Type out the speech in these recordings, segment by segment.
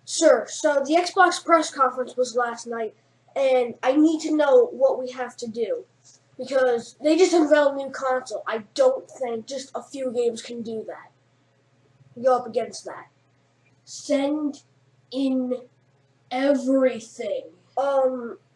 Sir, so the Xbox press conference was last night, and I need to know what we have to do. Because they just unveiled a new console. I don't think just a few games can do that. Go up against that. Send in everything.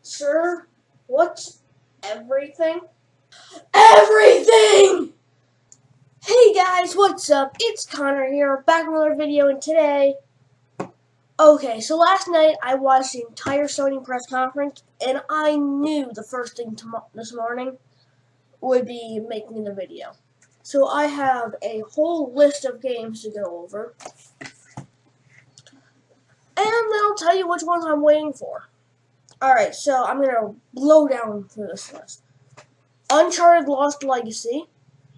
Sir, what's everything? Everything! Hey guys, what's up? It's Connor here, back with another video, and today... Okay, so last night I watched the entire Sony press conference, and I knew the first thing this morning would be making the video. So I have a whole list of games to go over, and then I'll tell you which ones I'm waiting for. Alright, so I'm going to blow down through this list. Uncharted Lost Legacy,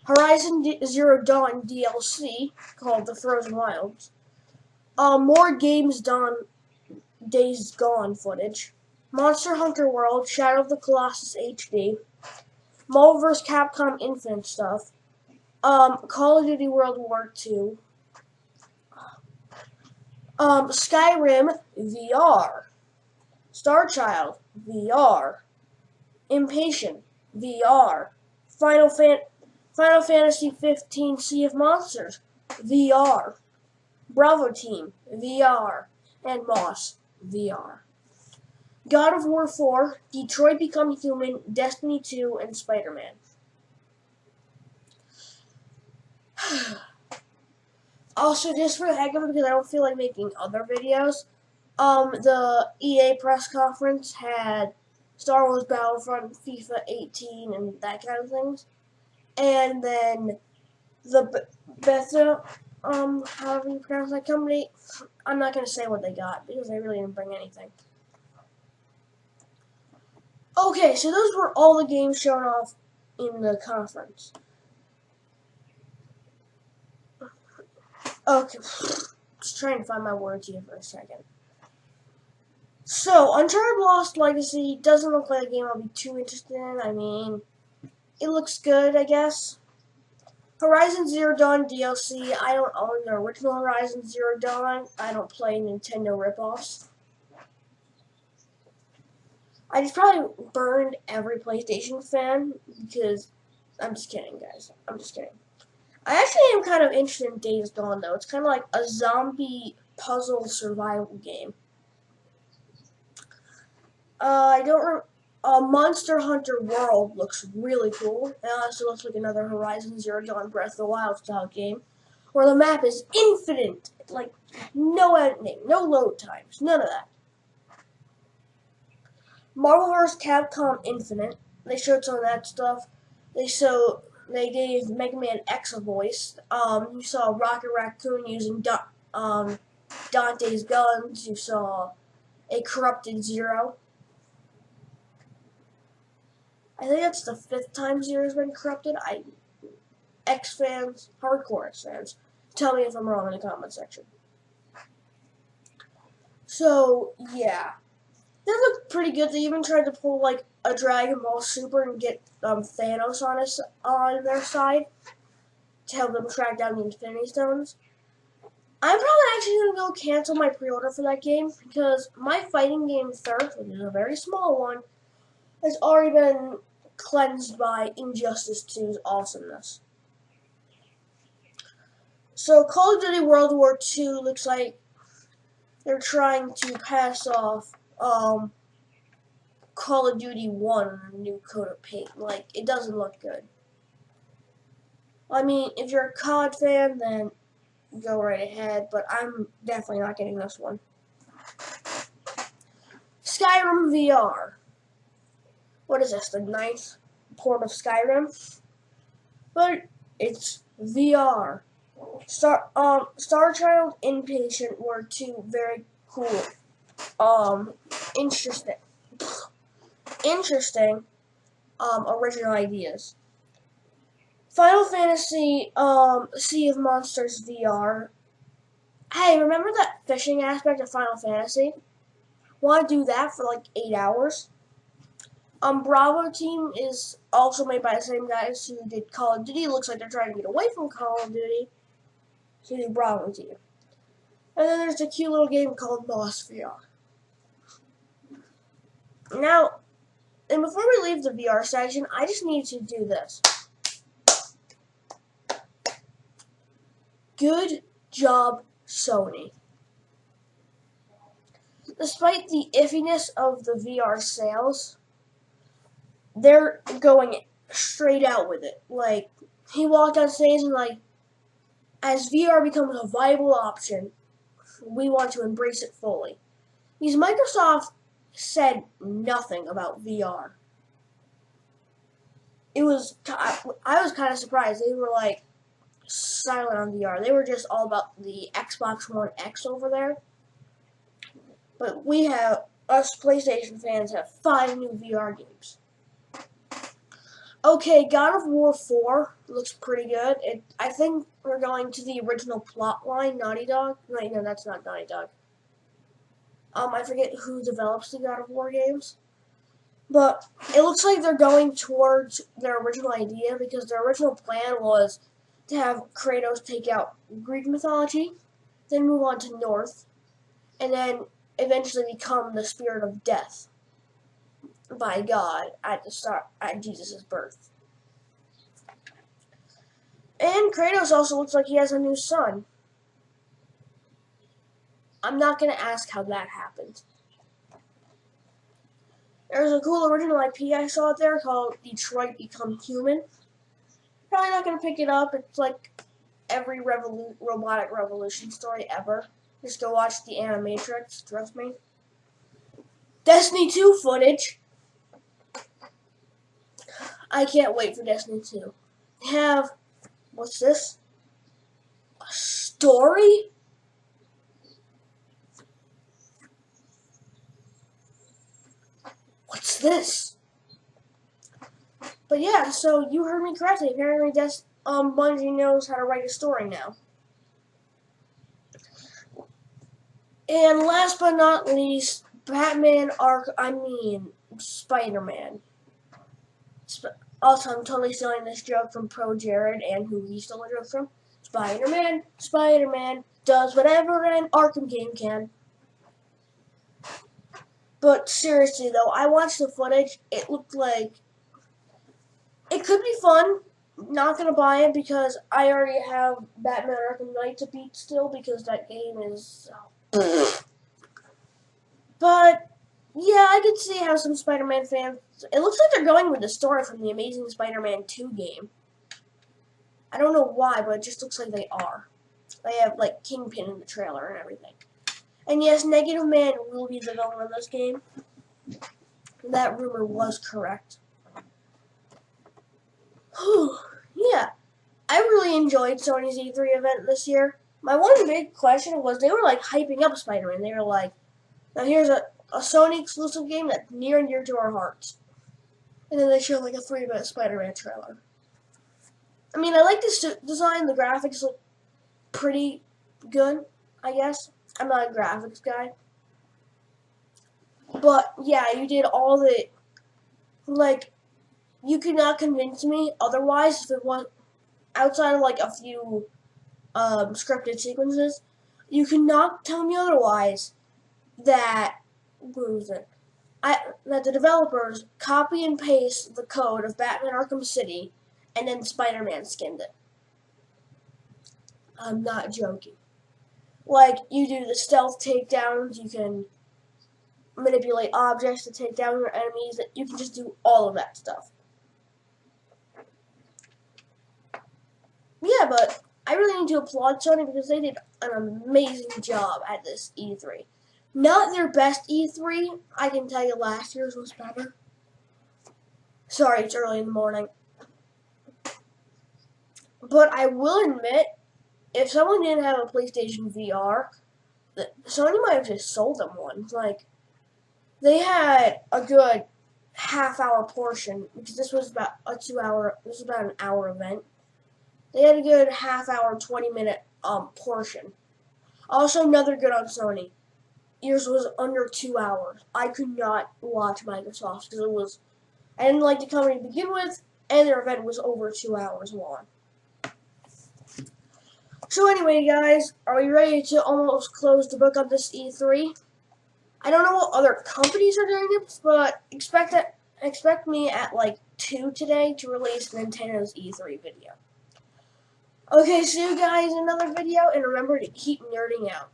Horizon Zero Dawn DLC, called The Frozen Wilds, more Days Gone footage, Monster Hunter World, Shadow of the Colossus HD, Marvel vs. Capcom Infinite stuff, Call of Duty World War II, Skyrim VR, Star Child VR, Impatient VR, Final Fantasy 15 Sea of Monsters VR, Bravo Team VR, and Moss VR. God of War 4, Detroit Become Human, Destiny 2, and Spider-Man. Also, just for the heck of it, because I don't feel like making other videos, the EA press conference had Star Wars Battlefront, FIFA 18, and that kind of things. And then the Bethesda, however you pronounce that company, I'm not going to say what they got, because they really didn't bring anything. Okay, so those were all the games shown off in the conference. Okay, just trying to find my words here for a second. So, Uncharted Lost Legacy doesn't look like a game I'll be too interested in. I mean, it looks good, I guess. Horizon Zero Dawn DLC, I don't own the original Horizon Zero Dawn. I don't play Nintendo ripoffs. I just probably burned every PlayStation fan because... I'm just kidding, guys. I'm just kidding. I actually am kind of interested in Days Gone, though. It's kind of like a zombie puzzle survival game. Monster Hunter World looks really cool. It also looks like another Horizon Zero Dawn Breath of the Wild style game, where the map is infinite, like no editing, no load times, none of that. Marvel vs. Capcom Infinite, they showed some of that stuff. They gave Mega Man X a voice. You saw Rocket Raccoon using Dante's guns. You saw a corrupted Zero. I think that's the 5th time Zero's been corrupted. X fans, hardcore X fans, tell me if I'm wrong in the comment section. So, yeah. They look pretty good. They even tried to pull, like, a Dragon Ball Super and get Thanos on their side to help them track down the Infinity Stones. I'm probably actually going to go cancel my pre-order for that game because my fighting game thirst, which is a very small one, has already been cleansed by Injustice 2's awesomeness. So Call of Duty World War II looks like they're trying to pass off Call of Duty 1 on a new coat of paint. Like, it doesn't look good. I mean, if you're a COD fan, then go right ahead, but I'm definitely not getting this one. Skyrim VR. What is this, the 9th port of Skyrim? But it's VR. Star Child, Impatient were two very cool, interesting, original ideas. Final Fantasy, Sea of Monsters VR. Hey, remember that fishing aspect of Final Fantasy? Want to do that for like 8 hours? Bravo Team is also made by the same guys who did Call of Duty. It looks like they're trying to get away from Call of Duty to do Bravo Team. And then there's a cute little game called Moss VR. Now, and before we leave the VR section, I just need to do this. Good job, Sony. Despite the iffiness of the VR sales, they're going straight out with it. Like, he walked on stage and like, as VR becomes a viable option, we want to embrace it fully. Because Microsoft said nothing about VR. I was kind of surprised. They were like silent on VR. They were just all about the Xbox One X over there. But us PlayStation fans have 5 new VR games. Okay, God of War 4 looks pretty good. I think we're going to the original plot line, Naughty Dog. Wait, no, that's not Naughty Dog. I forget who develops the God of War games. But it looks like they're going towards their original idea, because their original plan was to have Kratos take out Greek mythology, then move on to Norse, and then eventually become the spirit of death by God at Jesus' birth. And Kratos also looks like he has a new son. I'm not going to ask how that happened. There's a cool original IP I saw out there called Detroit Become Human. Probably not going to pick it up. It's like every robotic revolution story ever. Just go watch the Animatrix, trust me. Destiny 2 footage. I can't wait for Destiny 2. They have, what's this? A story? What's this? But yeah, so you heard me correctly. Apparently, Bungie knows how to write a story now. And last but not least, Spider-Man. Also, I'm totally stealing this joke from Pro Jared and who he stole the joke from. Spider-Man does whatever an Arkham game can. But seriously though, I watched the footage. It looked like it could be fun. Not gonna buy it because I already have Batman Arkham Knight to beat still, because that game is. But yeah, I could see how some Spider-Man fans. It looks like they're going with the story from the Amazing Spider-Man 2 game. I don't know why, but it just looks like they are. They have like Kingpin in the trailer and everything. And yes, Negative Man will be the villain of this game. That rumor was correct. Yeah, I really enjoyed Sony's E3 event this year. My one big question was they were like hyping up Spider-Man. They were like, now here's a Sony exclusive game that's near and dear to our hearts. And then they showed like a 3-minute Spider-Man trailer. I mean, I like the suit design. The graphics look pretty good, I guess. I'm not a graphics guy. But yeah, you did all the, like, you could not convince me otherwise if it was outside of like a few scripted sequences. You could not tell me otherwise that, that the developers copy and paste the code of Batman Arkham City and then Spider-Man skinned it. I'm not joking. Like, you do the stealth takedowns, you can manipulate objects to take down your enemies, you can just do all of that stuff. Yeah, but I really need to applaud Sony because they did an amazing job at this E3. Not their best E3, I can tell you last year's was better. Sorry, it's early in the morning. But I will admit, if someone didn't have a PlayStation VR, Sony might have just sold them one. Like, they had a good half-hour portion, because this was about an hour event. They had a good half-hour, 20-minute portion. Also, another good on Sony. Yours was under 2 hours. I could not watch Microsoft because I didn't like the company to begin with, and their event was over 2 hours long. So anyway, guys, are we ready to almost close the book on this E3? I don't know what other companies are doing it, but expect me at like 2 today to release Nintendo's E3 video. Okay, see you guys in another video, and remember to keep nerding out.